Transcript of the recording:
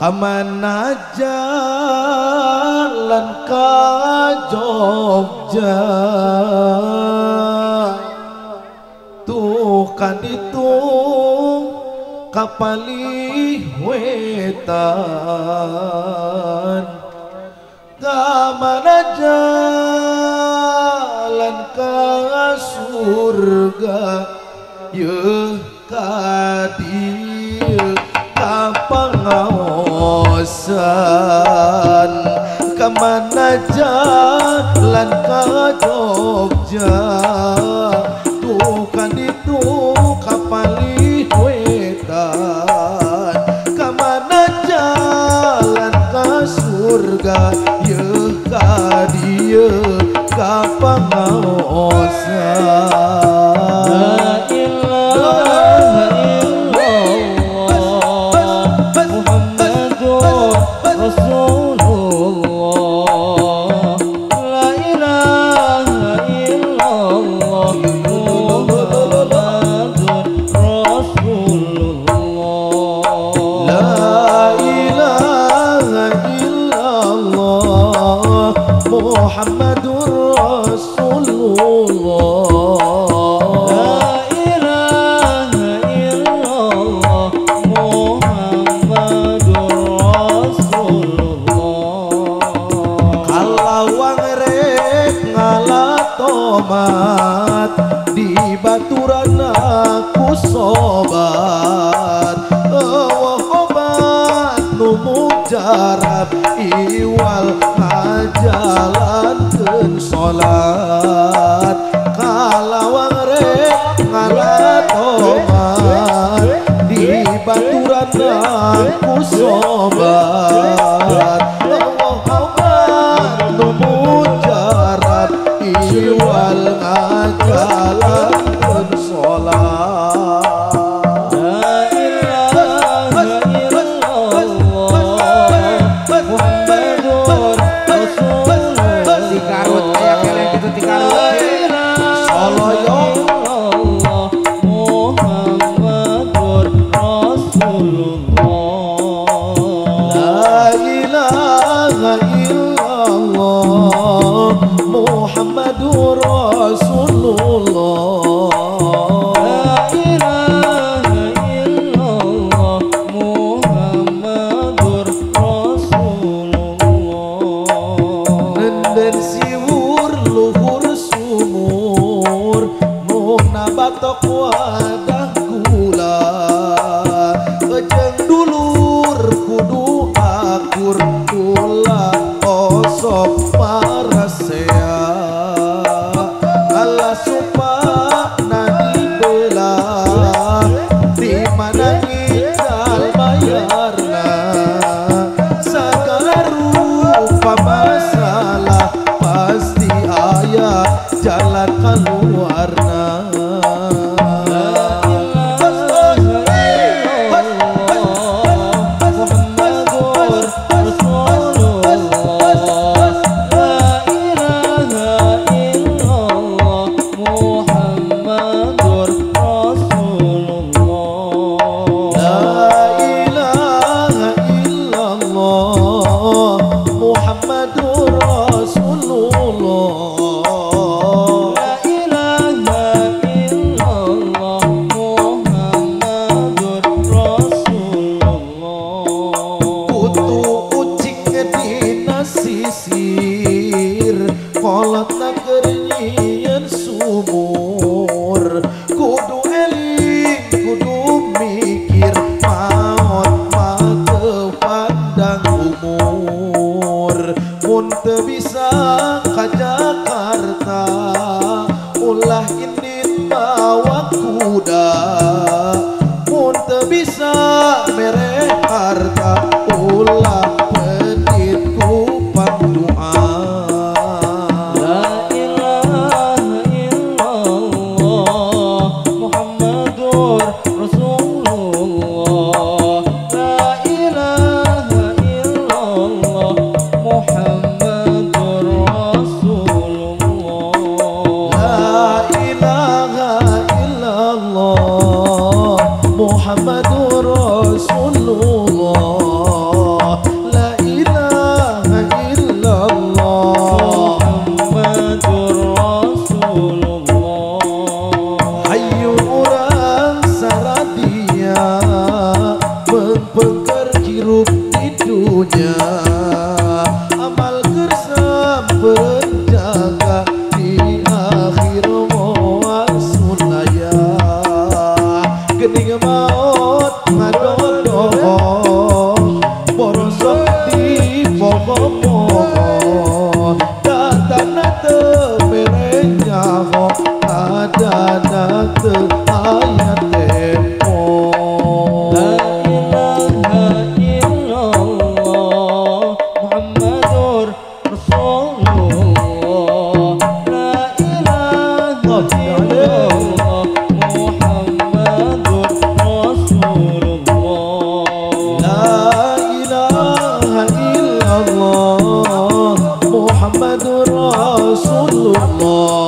Kamana jalan ka Jogja tuh kan itu kapali wetan. Kamana jalan ka surga ye ka dieu ka pangaosan. Kamana jalan ka Jogja tuh kan itu kapali wetan. Kamana jalan ka surga ye ka dieu ka pangaosan. Muhammadur Rasulullah. La ilaha illallah Muhammadur Rasulullah. Kalawang rek ngalatomat di baturan aku sobat. Obat nu mujarab iwal ngajalankeun sholat. Kalawang rek ngalatomat di baturan aku sobat. Obat nu mujarab iwal ngajalankeun sholat. Muhammadur Rasulullah. La ilaha illallah Muhammadur Rasulullah. Nenden siwur luhur sumur nuna batok wadah gula. Kejeng dulur kudu akur kula osok parasea. Kala supa nadi belah di mana ngical bayarna. Segala rupa masalah pasti aya jalan keluarna. Kolot nagernyieun sumur kudu eling kudu mikir maot mah teu pandang umur. Mun teu bisa ka Jakarta ulah indit bawa kuda. Mun teu bisa mere harta ulah Allah